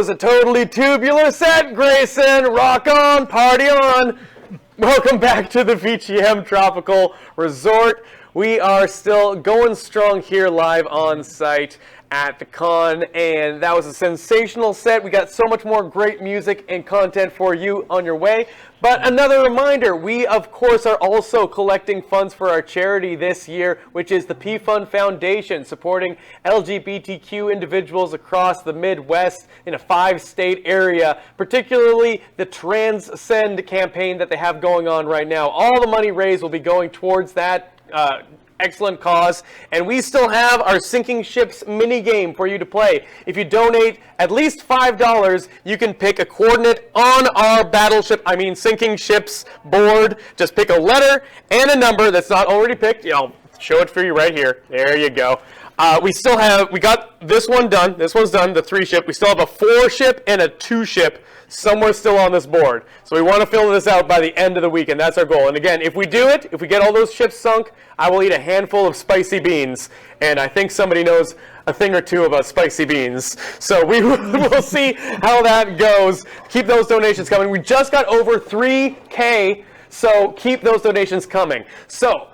was a totally tubular set, Grayson. Rock on, party on. Welcome back to the VGM Tropical Resort. We are still going strong here live on site at the con, and that was a sensational set. We got so much more great music and content for you on your way. But another reminder, we of course are also collecting funds for our charity this year, which is the P-Fund Foundation, supporting LGBTQ individuals across the Midwest in a 5-state area, particularly the Transcend campaign that they have going on right now. All the money raised will be going towards that excellent cause, and we still have our Sinking Ships mini game for you to play. If you donate at least $5, you can pick a coordinate on our Sinking Ships board. Just pick a letter and a number that's not already picked. I'll show it for you right here. There you go. We got this one done. This one's done, the 3-ship. We still have a 4-ship and a 2-ship somewhere still on this board. So we want to fill this out by the end of the week, and that's our goal. And again, if we do it, if we get all those ships sunk, I will eat a handful of spicy beans. And I think somebody knows a thing or two about spicy beans. So we'll see how that goes. Keep those donations coming. We just got over 3K, so keep those donations coming. So,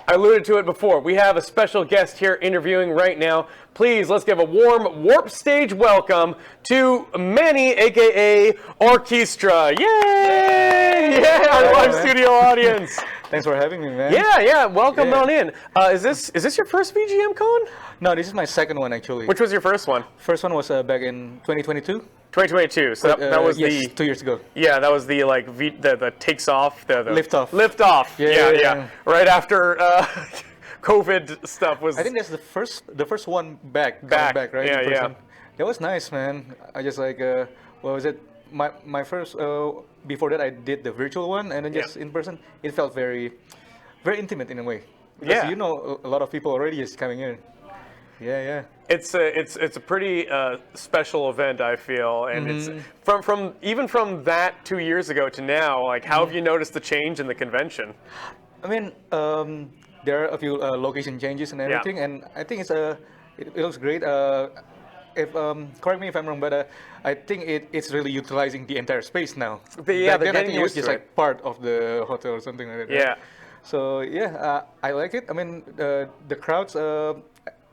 I alluded to it before. We have a special guest here interviewing right now. Please, let's give a warm Warp Stage welcome to Manny, a.k.a. OrchKeystra. Yay! Yeah, our live studio audience. Thanks for having me, man. Yeah. Welcome on in. Is this your first VGM con? No, this is my second one, actually. Which was your first one? First one was back in 2022. 2022. So that was yes, 2 years ago. Yeah, that was the the takes off, the lift off. Lift off. Yeah. Right after COVID stuff was. I think that's the first one back, right? Yeah. That was nice, man. I just what was it? My first before that I did the virtual one, and then just in person, it felt very, very intimate in a way. Because a lot of people already just coming in. Yeah. It's a pretty special event, I feel, and it's from that 2 years ago to now. Like, how have you noticed the change in the convention? I mean, there are a few location changes and everything, and I think it looks great. Correct me if I'm wrong, but I think it's really utilizing the entire space now. Back then, I think it was just like part of the hotel or something like that. Yeah. Right? So I like it. I mean, the crowds.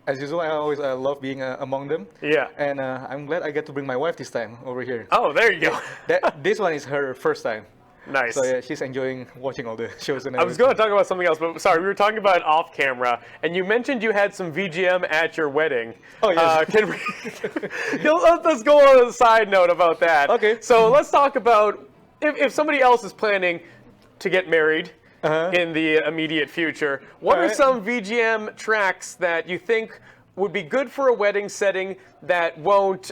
As usual, I always love being among them. Yeah. And I'm glad I get to bring my wife this time over here. Oh, there you go. This one is her first time. Nice. So yeah, she's enjoying watching all the shows and everything. I was going to talk about something else, but sorry, we were talking about off camera, and you mentioned you had some VGM at your wedding. Oh, yes. Let's go on a side note about that. Okay. So let's talk about if somebody else is planning to get married in the immediate future, what are some VGM tracks that you think would be good for a wedding setting that won't,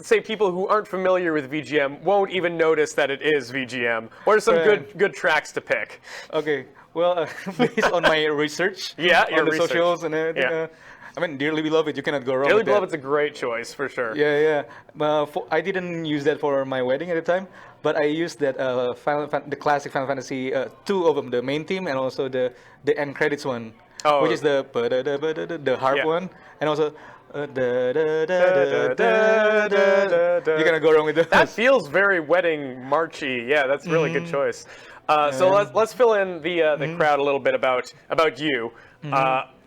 say people who aren't familiar with VGM won't even notice that it is VGM? What are some good tracks to pick? Okay, well, based on my research on the socials and everything, I mean, Dearly Beloved, you cannot go wrong with that. Dearly Beloved's a great choice, for sure. Yeah. I didn't use that for my wedding at the time, but I used that the classic Final Fantasy, 2 of them, the main theme and also the end credits one, which is the harp one, and also you cannot go wrong with those. That feels very wedding marchy. Yeah, that's a really good choice. So let's fill in the crowd a little bit about you.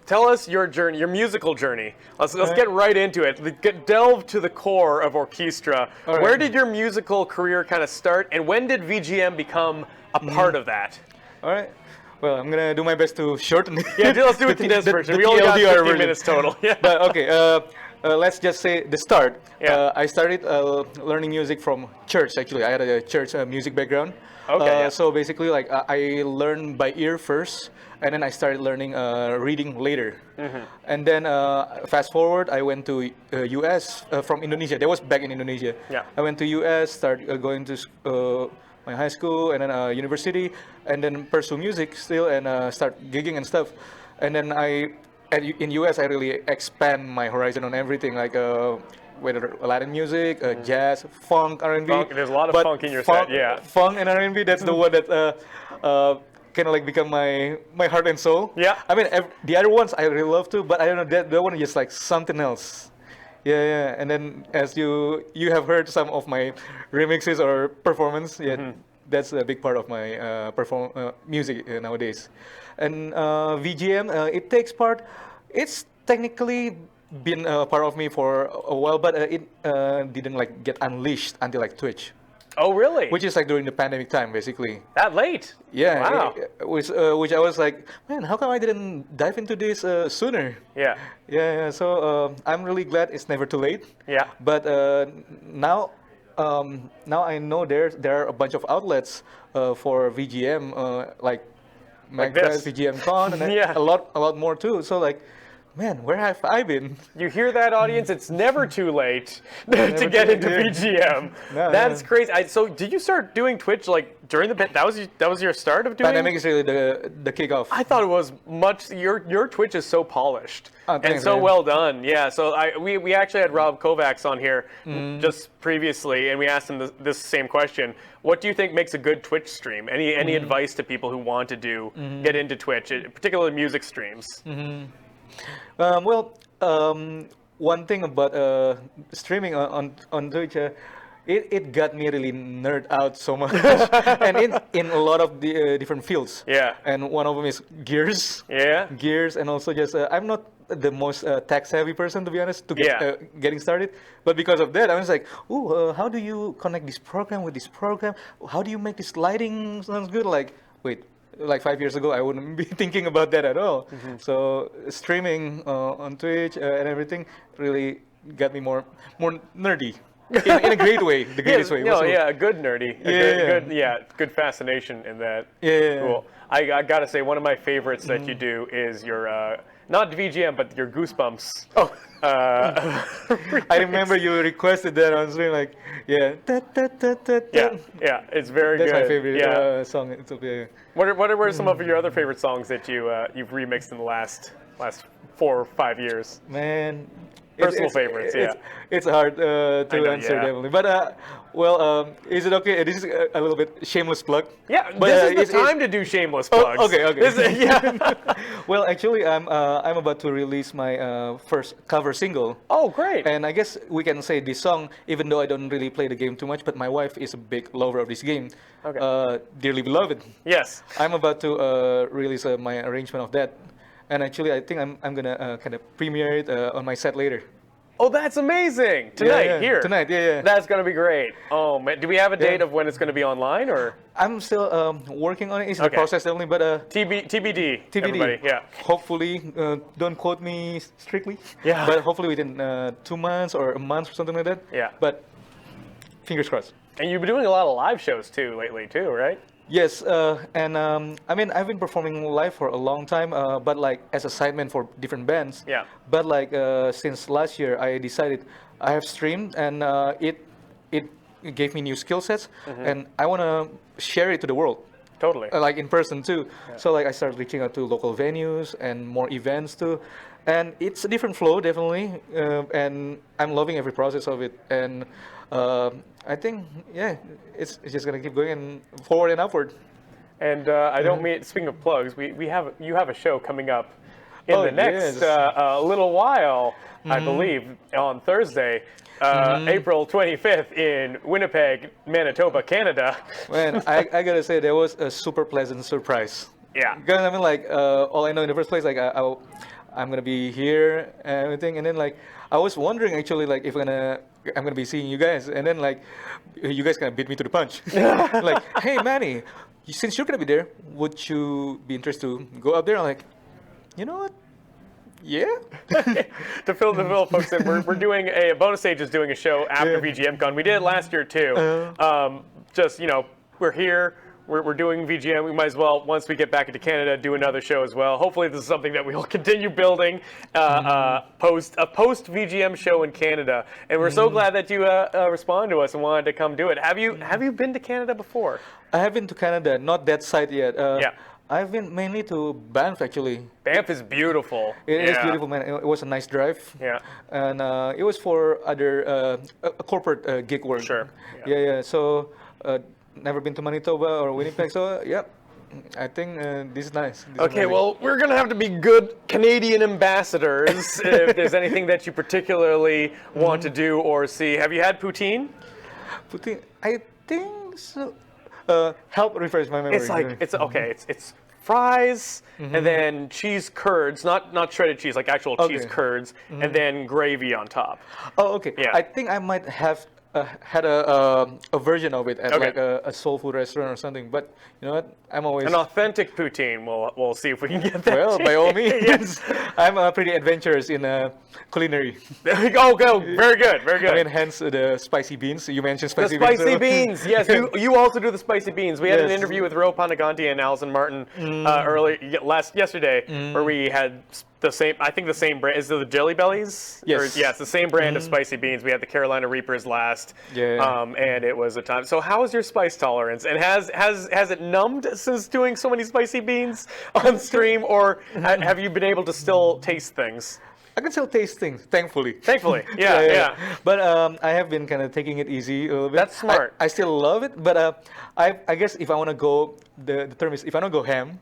Tell us your journey, your musical journey. Let's get right into it. Delve to the core of OrchKeystra. Right. Where did your musical career kind of start, and when did VGM become a part of that? All right. Well, I'm gonna do my best to shorten it. Yeah, let's do it in this version. We only got 15 minutes total. Yeah. But okay, let's just say the start. Yeah. I started learning music from church. Actually, I had a church music background. Okay. So basically, I learned by ear first, and then I started learning reading later. And then fast forward, I went to U.S. From Indonesia. That was back in Indonesia. Yeah. I went to U.S. Started going to my high school and then university, and then pursue music still and start gigging and stuff. And then in US, I really expand my horizon on everything, like whether Latin music, jazz, funk, R&B. There's a lot of funk in your set, yeah. Funk and R&B, that's the one that kind of like become my heart and soul. Yeah. I mean, the other ones I really love too, but I don't know, that one is just like something else. Yeah, yeah. And then as you have heard some of my remixes or performance, yeah, that's a big part of my music nowadays. And VGM, it takes part. It's technically been a part of me for a while, but it didn't like get unleashed until like Twitch, Oh, really? which is like during the pandemic time, basically. That late? Yeah, Wow. which I was like, man, how come I didn't dive into this sooner? Yeah. Yeah, yeah. So I'm really glad it's never too late. Yeah. But now, now I know there are a bunch of outlets for VGM, like Like Magfest, this. VGM Con, and Yeah. a lot more too. So like, man, where have I been? You hear that, audience? It's never too late to Never get too into late, VGM. No, That's yeah. crazy. So, did you start doing Twitch like during the that was your start of doing? Pandemic is really the kickoff. I thought it was much. Your Twitch is so polished and thanks, so man. well done. Yeah. So we actually had Rob Kovacs on here just previously, and we asked him this same question. What do you think makes a good Twitch stream? Any advice to people who want to get into Twitch, particularly music streams? Well, one thing about streaming on Twitch, it got me really nerd out so much, and in a lot of the different fields. Yeah. And one of them is gears. Yeah. Gears, and also just I'm not the most tech savvy person, to be honest, to get Yeah. getting started. But because of that, I was like, oh, how do you connect this program with this program? How do you make this lighting sounds good? Like, wait. Like 5 years ago, I wouldn't be thinking about that at all. So streaming on Twitch and everything really got me more nerdy in a great way, the greatest way. No, So- yeah, a good nerdy. Good fascination in that. Yeah. Cool. I gotta say, one of my favorites that you do is your not VGM, but your Goosebumps. Oh, I I remember you requested that on stream. Like, yeah, Yeah, it's very that's good. my favorite Yeah. song. It's okay. What are some of your other favorite songs that you've remixed in the last 4 or 5 years? Man. Personal favorites, yeah. It's hard to know, answer, yeah. definitely. But, well, is it okay? This is a little bit shameless plug. Yeah, But, this is it's- the time to do shameless Oh, plugs. okay, okay. This is- yeah. Well, actually, I'm about to release my first cover single. Oh, great. And I guess we can say this song, even though I don't really play the game too much, but my wife is a big lover of this game. Okay. Dearly Beloved. Yes. I'm about to release my arrangement of that. And actually, I think I'm gonna kind of premiere it on my set later. Oh, that's amazing. Tonight, yeah. here. Tonight, yeah. That's going to be great. Oh, man. Do we have a date of when it's going to be online or I'm still working on it. It's in Okay. the process definitely, but TBD? TBD. Everybody, yeah. Hopefully, don't quote me strictly. Yeah. But hopefully within 2 months or a month or something like that. Yeah. But fingers crossed. And you've been doing a lot of live shows too lately too, right? Yes, and I mean I've been performing live for a long time, but like as a sideman for different bands. Yeah. But like since last year, I decided I have streamed, and it gave me new skill sets, and I want to share it to the world. Totally. Like in person too. So like I started reaching out to local venues and more events too, and it's a different flow definitely, and I'm loving every process of it. And I think yeah, it's just gonna keep going and forward and upward. And I don't mean, speaking of plugs, you have a show coming up in Oh, the next yes. little while, I believe, on Thursday, April 25th in Winnipeg, Manitoba, Canada. Man, I gotta say that was a super pleasant surprise. Yeah. Because I mean like all I know in the first place like I'm gonna be here and everything, and then like I was wondering actually like if I'm gonna be seeing you guys, and then like you guys kind of beat me to the punch. Like, hey Manny, since you're gonna be there, would you be interested to go up there? I'm like, you know what? Yeah. To fill folks in, we're doing a bonus stage is doing a show after VGM Con. We did it last year too. Just we're here. We're doing VGM. We might as well, once we get back into Canada, do another show as well. Hopefully, this is something that we'll continue building post VGM show in Canada. And we're so glad that you responded to us and wanted to come do it. Have you been to Canada before? I have been to Canada, not that side yet. Yeah. I've been mainly to Banff actually. Banff is beautiful. It is beautiful, man. It was a nice drive. Yeah. And it was for other a corporate gig work. Sure. Yeah, yeah. So never been to Manitoba or Winnipeg. So yeah, I think this is nice. This is Okay, very- well, we're going to have to be good Canadian ambassadors if there's anything that you particularly want to do or see. Have you had poutine? Putting, I think so. Help refresh my memory. It's like, it's fries and then cheese curds, not shredded cheese, like actual cheese Okay. curds, and then gravy on top. Oh, okay. Yeah. I think I might have had a version of it at Okay. like a soul food restaurant or something. But you know what? I'm always An authentic poutine, we'll see if we can get that. well, by all means. Yes. I'm pretty adventurous in culinary. Oh, go. Very good, very good. I mean, hence the spicy beans. You mentioned The spicy spicy beans. so- beans, yes. You also do the spicy beans. We had an Yes. interview with Ro Panaganti and Alison Martin yesterday, where we had the same. I think the same brand is it the Jelly Bellies. Yes. Yes, the same brand of spicy beans. We had the Carolina Reapers last. Yeah. And it was a time. So how is your spice tolerance? And has it numbed since doing so many spicy beans on stream, or have you been able to still taste things? I can still taste things, thankfully. Thankfully, yeah. But I have been kind of taking it easy a little bit. That's smart. I still love it, but I guess if I want to go, the term is if I want to go ham,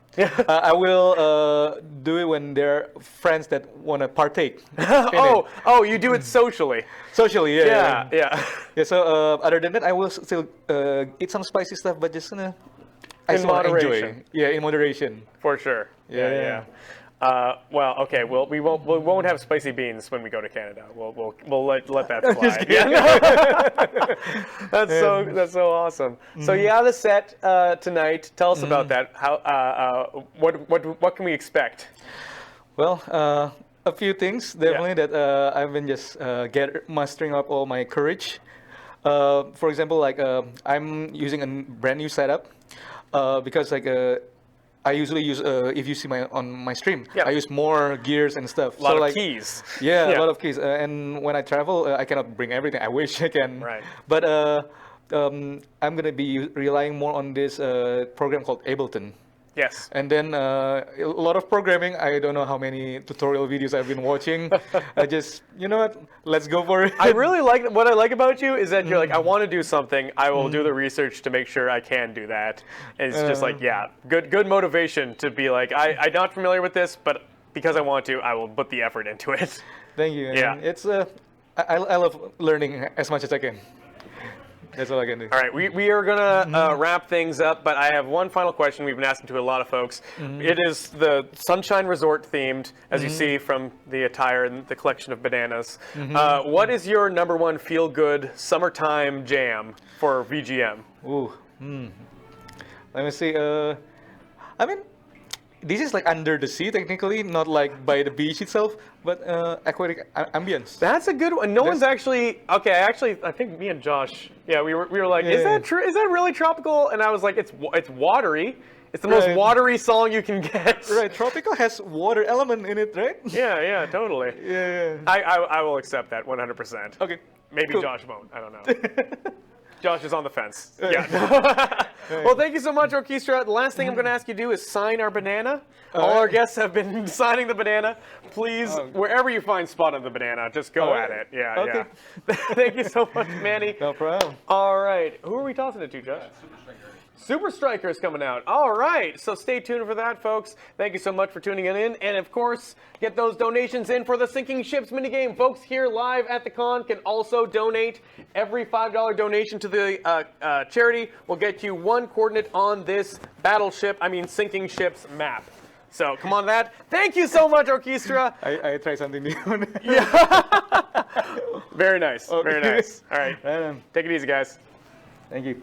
I will do it when there are friends that want to partake. in it. Oh, you do it socially. Socially, yeah. Yeah. Yeah, so other than that, I will still eat some spicy stuff, but just I In still wanna enjoy. moderation. Yeah, in moderation. For sure. Yeah. Well, okay. Well, we won't have spicy beans when we go to Canada. We'll let that slide. Just kidding. Yeah. That's so awesome. So you have the set tonight. Tell us about that. How what can we expect? Well, a few things definitely that I've been just mustering up all my courage. For example, like I'm using a brand new setup because like I usually use if you see on my stream, Yeah. I use more gears and stuff. A lot of like, keys. Yeah, Yeah. a lot of keys. And when I travel, I cannot bring everything. I wish I can. Right. But I'm gonna be relying more on this program called Ableton. Yes. And then a lot of programming. I don't know how many tutorial videos I've been watching. I just, you know what? Let's go for it. I really like what I like about you is that you're like, I want to do something. I will do the research to make sure I can do that. And it's just like, yeah, good motivation to be like, I'm not familiar with this, but because I want to, I will put the effort into it. Thank you. Yeah. And it's I love learning as much as I can. That's all I can do. All right, we are gonna wrap things up, but I have one final question we've been asking to a lot of folks. It is the Sunshine Resort themed, as you see from the attire and the collection of bananas. What is your number one feel-good summertime jam for VGM? Ooh. Let me see. I mean, this is like under the sea technically, not like by the beach itself, but aquatic ambience. That's a good one. No one's actually okay. I think me and Josh, we were like, is that true? Is that really tropical? And I was like, it's watery. It's the most Right. watery song you can get. Right, tropical has water element in it, right? Yeah, totally. Yeah. I will accept that 100%. Okay. Maybe Cool. Josh won't. I don't know. Josh is on the fence. Yeah. Well, thank you so much, OrchKeystra. The last thing I'm going to ask you to do is sign our banana. All our guests have been signing the banana. Please, wherever you find spot on the banana, just go at it. Yeah, Okay. yeah. Thank you so much, Manny. No problem. All right. Who are we tossing it to, Josh? Super Striker is coming out. All right. So stay tuned for that, folks. Thank you so much for tuning in. And of course, get those donations in for the Sinking Ships minigame. Folks here live at the con can also donate. Every $5 donation to the charity will get you one coordinate on this Sinking Ships map. So come on that. Thank you so much, OrchKeystra. I try something new. Very nice. Okay. Very nice. All right. Right on. Take it easy, guys. Thank you.